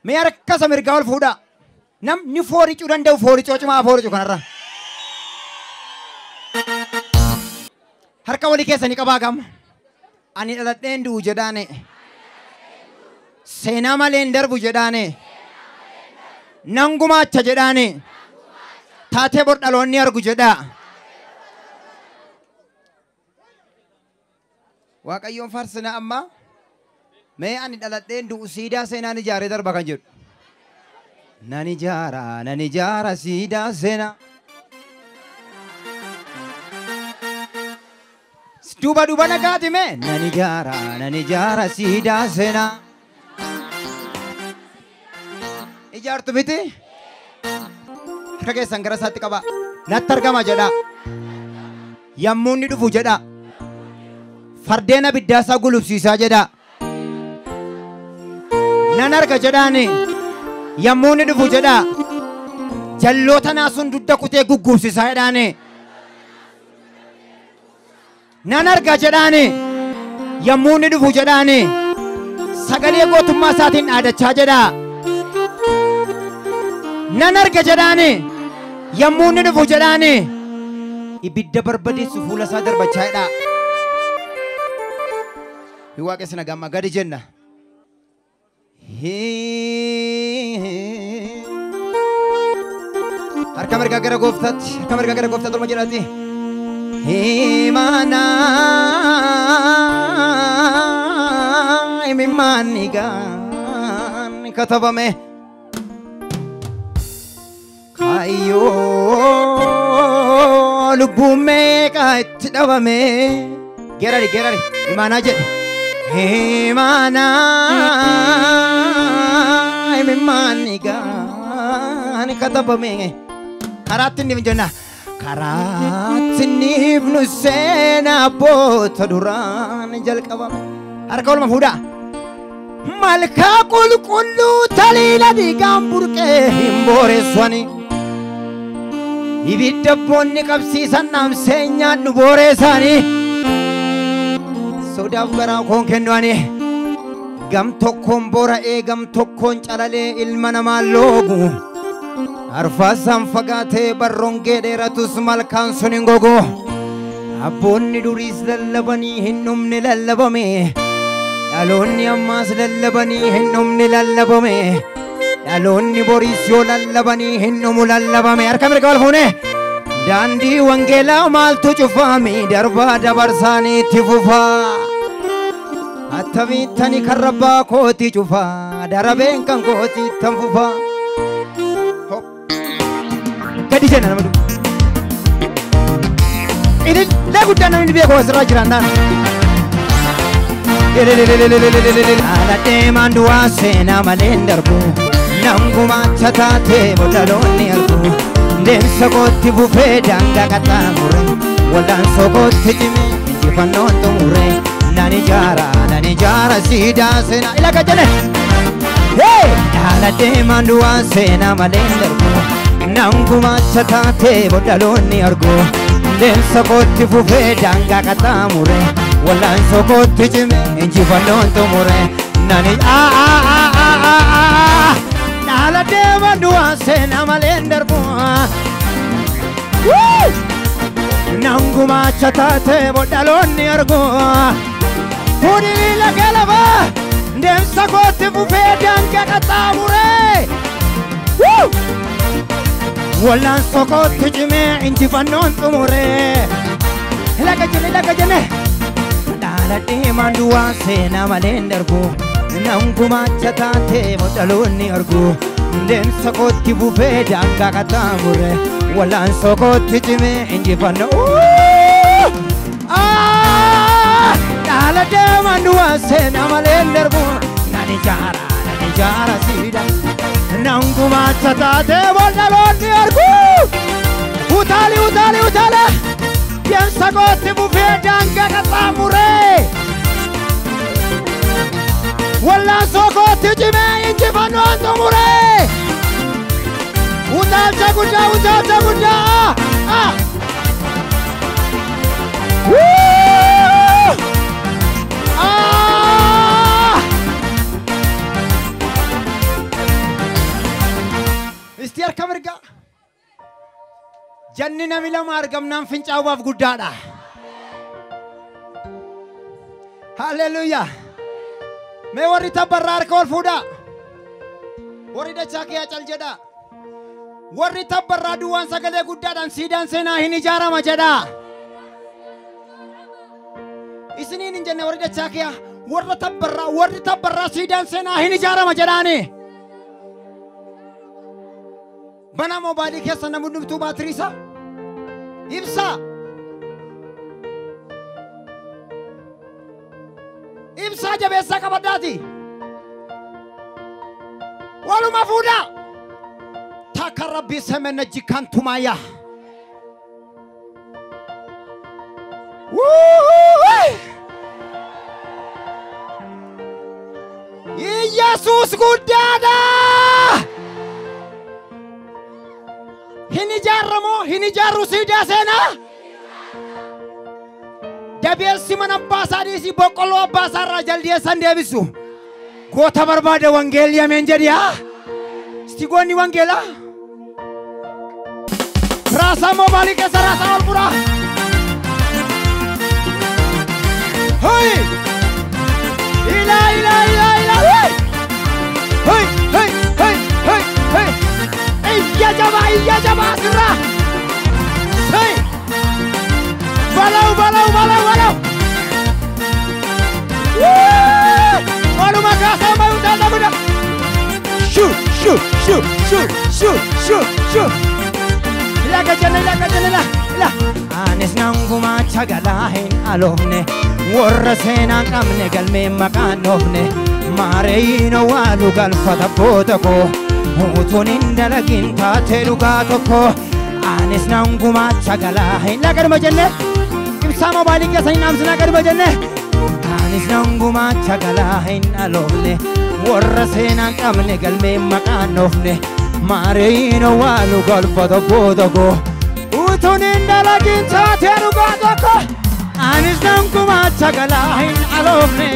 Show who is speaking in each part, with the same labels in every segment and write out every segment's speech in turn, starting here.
Speaker 1: Mee harka isa mirgaa ol fuudha. Namni fooricuu danda'u fooricoo cimaa fooricuu kanarra. Harka walii keessanii qabaa gama. Ani dhaladheen du'u jedhaane. Seenaa malee hin darbu jedhaane. Nan gumaacha jedhaane. Taatee bor dhaloonni argu jedhaa. Waaqayyoon faarsina amma. Mee ani dhaladheen du'u siidaa seenaan ijaaree darba kan jedhu. Nan ijaara siidaa seenaa. Duba nagaati mee. Nan ijaara siidaa seenaa. Ijaartu miti. Harka keessan gara isaatti qaba. Natti argama jedha. Yommuu inni dhufu jedha. Fardeen abiddaasaa gulubsiisaa jedha. Nan arga jedhaani. Yommuu inni dhufu jedha. Jalloota naasuun dudda kutee gugguubsisaa jedhaani. Nan arga jedhaani. Yommuu inni dhufu jedhaani. Sagalee gootummaa isaatiin dhaadachaa jedha. Nan arga jedhaani. Yommuu inni dhufu jedhaani. Ibidda barbadeessu fuula isaa darbachaa jedha. Waaqessi nagamma gadi jenna. Harka mirgaa gara gooftaatti. Harka mirgaa gara gooftaatti olma jedhaati. Himanaa imimmaanni gaan katabame. Kayyoo lubbuun meeqa itti dhabame. Gerari imaanaa jedhe. Himanaa imimmaanni gaan katabame. Karaatti inni jenna. Karaatti inni nu seenaa abboota duraan jalqabame. Harka olma fuudhaa. Malkaa qulqulluu taliila dhiigaan burqee hin booreessani. Ibidda boonni qabsiisan dhaamsee nyaannu booreessani. Sodaaf garaa koon kennuani. Gam tokkoon boora'ee gam tokkoon calalee ilma namaa loogu. Arfaasaan fagaatee barroongee dheeratus malkaan sun hin gogu. Abboonni duriis lallabanii hin dhumne lallabame. Dhaloonni ammaas lallabanii hin dhumne lallabame. Dhaloonni boriis yoo lallabanii hin dhumu lallabame. Harka mirga wal fuune. Daandii wangeelaa maaltu cufame darbaa dabarsaanii itti fufaa. Attamittani kan rabbaa kooti cufaa darabeen kan kooti ittan fufaa. Gadi jenna nama dhufu. Ilillee guddaan namni beeku asirraa jiraannaan. Haala deemaan du'aa seenaa malee hin darbu. Nan gumaacha taatee bodaloonni argu. Deemsa kootti bufee daangaa qaxxaamure. Waldaan sokootti cimee injifannoon xumure. Nan ijaara siidaa seenaa. Ilaa gajjane. Haala deemaan du'aa seenaa malee hin darbu. Nan gumaacha taatee bodaloonni argu. Deemsa kootti bufee daangaa qaxxaamure. Waldaan sokootti cimee injifannoon xumure. Nan haala deemaan du'aa seenaa malee hin darbu. Nan gumaacha taatee bodaloonni argu. Fuudhii laga lafaa deemsa kootti bufee daangaa qaxxaamure. Waldaan sokootti cimee injifannoon xumure. Laga jenne. Haala deemaan du'aa seenaa malee hin darbu. Nan gumaacha taatee bodaloonni argu. Deemsa kootti bufee daangaa qaxxaamure. Waldaan sokootti cimee injifannoo. Haala deemaan du'aa seenaa malee hin darbu. Nan ijaara siidaa. Nan gumaacha taatee bodaloonni argu. Utaali. Deemsa kootti bufee daangaa qaxxaamure. Waldaan sokootti cimee injifannoon xumure. Utaalcha guddaa. Istiar kamirga. Janni nami lama argamnaan fincaawwaaf guddaadha. Hallelujah. Mee warri tabbarraa harka ol fuudhaa. Warri dachaa kee acal jedhaa. Warri tabbarraa duwwaan sagalee guddaadhaan siidaan seenaa hin ijaarama jedhaa. Isiniin hin jenne warri dachaa kee warri tabbarraa siidaan seenaa hin ijaarama jedhaani. Bana mobaayilii keessa namni dhumtuu baatiriisa ibsa. Ibsa jabeessa qabaddaati. Waluma fuudhaa. Takka Rabbii semena jikan tumaya. Yesus guddaadha. Hini jarru siidaa seenaa. Dabeessi mana baasaadhiisi boqqolloo abbaasaarraa jaldeessan deebisu. Goota barbaade wangeelli ameen jedhiyaa. Stigoonni wangeela. Raasaa mobaayilii keessa raasaa ol fuudhaa. Hoi! Ila! Hoi! Iya jaba sirra. Hei! Balau! Waluma kaasee mayuu taata muda. Shoo! Ilaga jala. Anis nanguma chagalaa hin aloofne. Warra seenaan qabne galmeen maqaan dhoofne. Maareeyyiin owwaalu galfata boota koo. Utuun hin dalagin taatee dhugaa tokko. Anis nanguma chagalaa hin lagaduma jenne. Ibsaa mobaayilii keessa hin dhaamsinaa gaduma jenne. Anis nanguma chagalaa hin aloofne. Warra seenaan qabne galmeen maqaan dhoofne. Maareeyyiin owwaalu galfata boota koo. Utuun hin dalagin taatee dhugaa tokko. Anis nanguma chagalaa hin aloofne.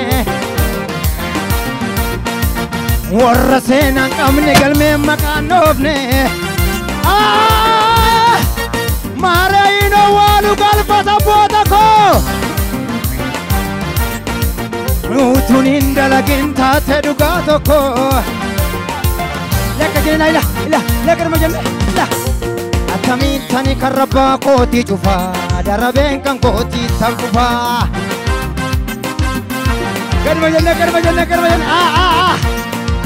Speaker 1: Warra seenaan qabne galmeen maqaan dhoofne. Maareeyyiin owwaalu galfata boota koo. Utuun hin dalagin taatee dhugaa tokko. Lekka jenne ila lekka jenne ila. Akkamiin tani kan rabbaa kootii cufaa. Darabeen kan kootii tan kufaa. Gaduma jenne.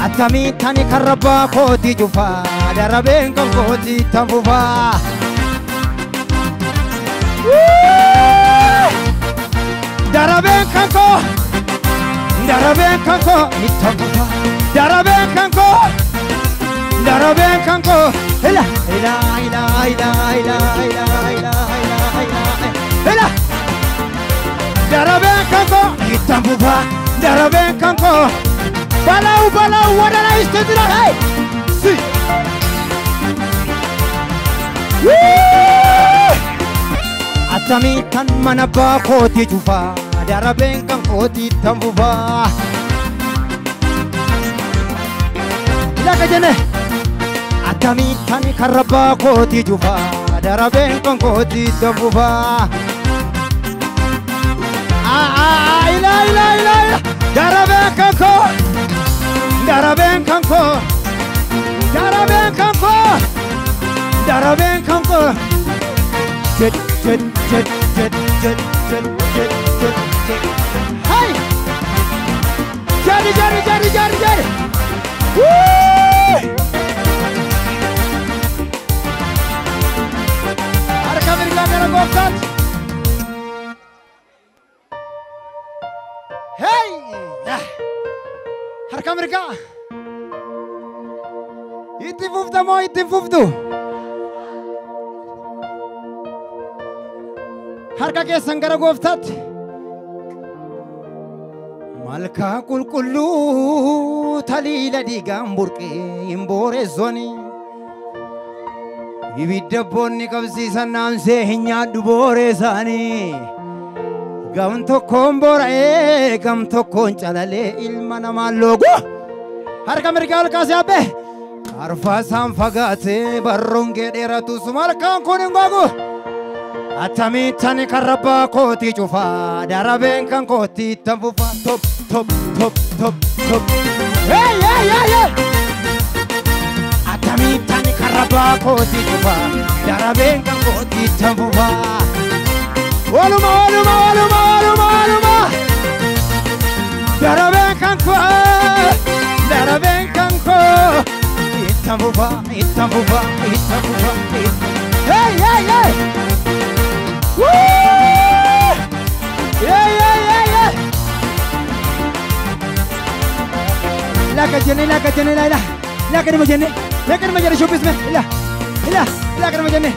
Speaker 1: Akkamiin tani kan rabbaa kootii cufaa. Darabeen kan kootii tan kufaa. Darabeen kan koo itti kufaa. Darabeen kan koo ila. Darabeen kan koo itti kufaa. Darabeen kan koo balau wadana istidira. Hey si Attamiin tan mana abbaa kootii cufaa. Darabeen kan kootii tan kufaa. Laga jenne. Attamiin tan kan rabbaa kootii cufaa. Darabeen kan kootii tan kufaa. Ila. Darabeen kan koo. Jet. Hey! Jari. Woo! Harka mirgaa gara gooftaatti. Hey! Harka mirgaa. Itti fufta moo itti fuftu? Harka keessan gara gooftaatti. Malkaa qulqulluu taliila dhiigaan burqee hin booreessoni. Ibidda boonni qabsiisan naamsee hin nyaadhu booreessaanii. Gam tokkoon boora'ee gam tokkoon calalee ilma namaan loogu. Harka mirgaa ol kaasee abbe. Arfaasaan fagaatee barruun kee dheeratu sumarkaan kun hin gogu. Attamittani kan rabbaa kootii cufaa darabeen kan kootii ittan fufaa top top top top top. Hey hey hey hey. Attamittani kan rabbaa kootii cufaa darabeen kan kootii ittan fufaa. Waluma waluma waluma waluma waluma. Darabeen kan koo darabeen kan koo ittan fufaa ittan fufaa ittan fufaa. Hey hey hey. Woo! Yeah, yeah, yeah, yeah. La kajene, la kajene shubis me, la kajene.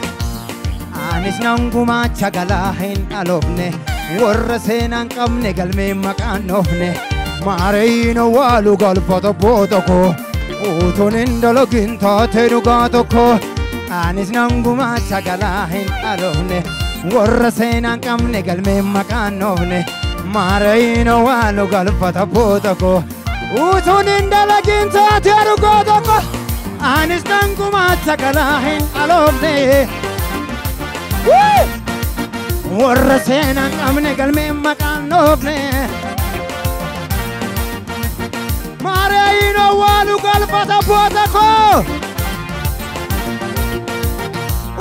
Speaker 1: Anis nanguma chagala hin alofne, warra seenan qabne galme maqaan ofne. Mareino walu galfata bootoko, utunin dalagin taate dhugaa tokko. Anis nanguma chagala hin alofne. Warra seenan qabne galme maqaan ofne Mareino walu galfata bootoko utunin dalagin taate dhugaa tokko Anis nanguma chagala hin alofne Warra seenan qabne galme maqaan ofne Mareino walu galfata bootoko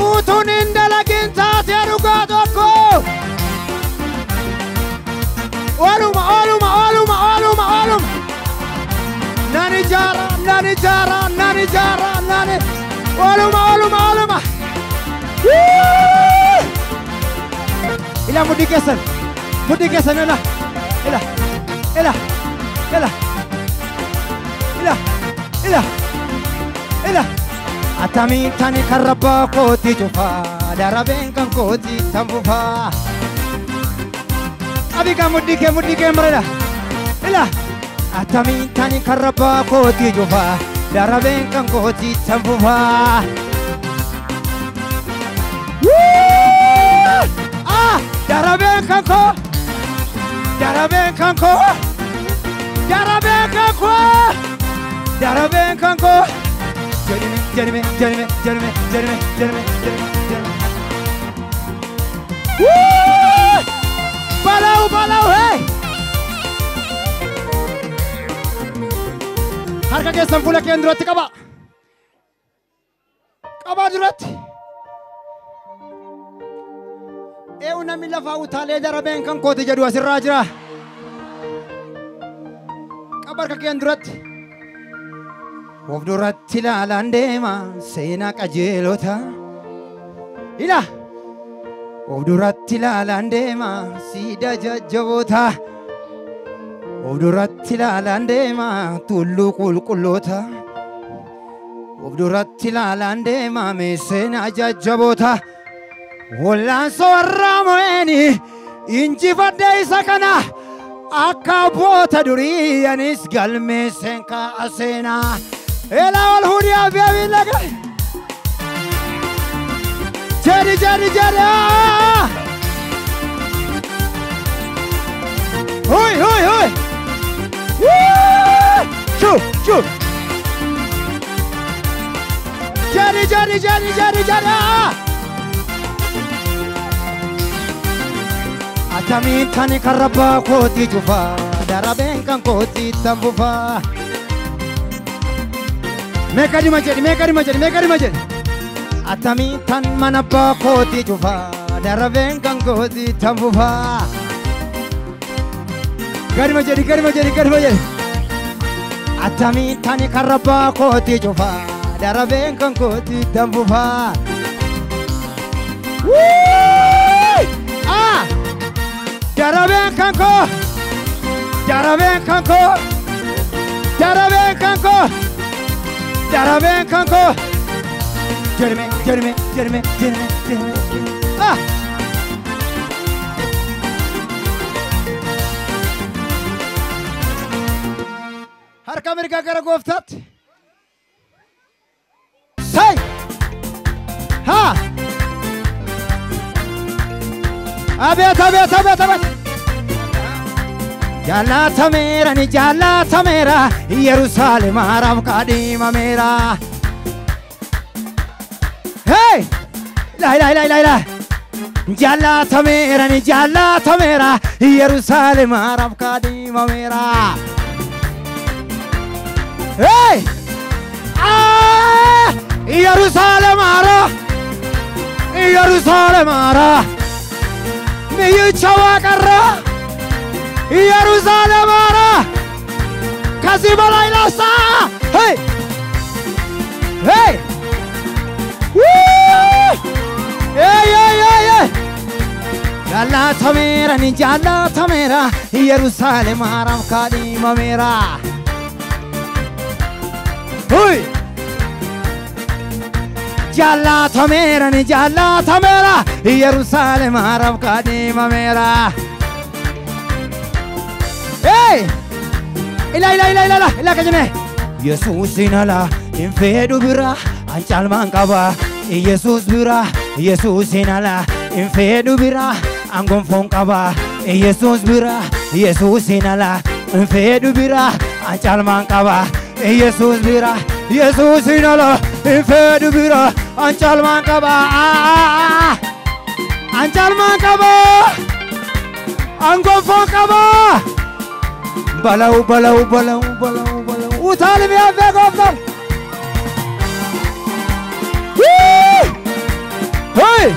Speaker 1: utunin dalagin taate dhugaa tokko Oluma oluma oluma oluma oluma Nani jara nani Oluma oluma oluma Ila mudi kesan ila Attamittani kan rabbaa kootii cufaa darabeen kan kootii ittan fufaa. Abika muddi kee marala ila attamittani kan rabbaa kootii cufaa darabeen kan kootii ittan fufaa. Darabeen kan koo darabeen kan koo darabeen kan koo darabeen kan koo Jeremy. Woo! Balau, hey! Harka keessan fuula keen duratti qaba. Qaba duratti. Namni lafaa utaalee darabeen kan kooti jedhu asirraa jira. Qaba harka keen duratti. Of duratti ilaalaan deema seenaa qajeelota ila of duratti ilaalaan deema siidaa jajjaboota of duratti ilaalaan deema tulluu qulqulloota of duratti ilaalaan deema seenaa jajjaboota wallaansoo warraa mo'eeni injifadhe isa kana akka abboota durii anis galmeesseen kaa'a seenaa. Ela ol hudia baby laga Jadi Hoi Woo! Chuk Jadi Attamittani kan rabbaa kootii cufaa darabeen kan kootii ittan fufaa. Mekari majedi Attamitan mana abbaa kootii cufaa darabeen kan kootii ittan fufaa. Gari majedi Attamittani kan rabbaa kootii cufaa darabeen kan kootii ittan fufaa. Darabeen kan koo darabeen kan koo Jeremy harka mirgaa gara gooftaatti say ha abet Jalatamera Yerusaalem arab kadima mera Hey! La. Jalla tamera, Jerusalem Arab Kadima Mera. Hey! Ah! Jerusalem Ara. Me you chawakara. Jerusalem Ara. Kasibala ilasa. Hey! Hey! Woo! Yeah. Jalla tamera, Jerusalem Arab Kadima Mera. Hui! Jalla tamera, Jerusalem Arab Kadima Mera. Hey! Ila kajane. Yesus inala, infedu bira, ancal mangkaba. Yesus inala, infedu bira, angom fonkaba. Yesus inala, infedu bira, ancal mangkaba. Yesus inala, infedu bira, ancal mangkaba. Ancal mangkaba, angom fonkaba. Balau. Utali mi avvego afdal. Hey!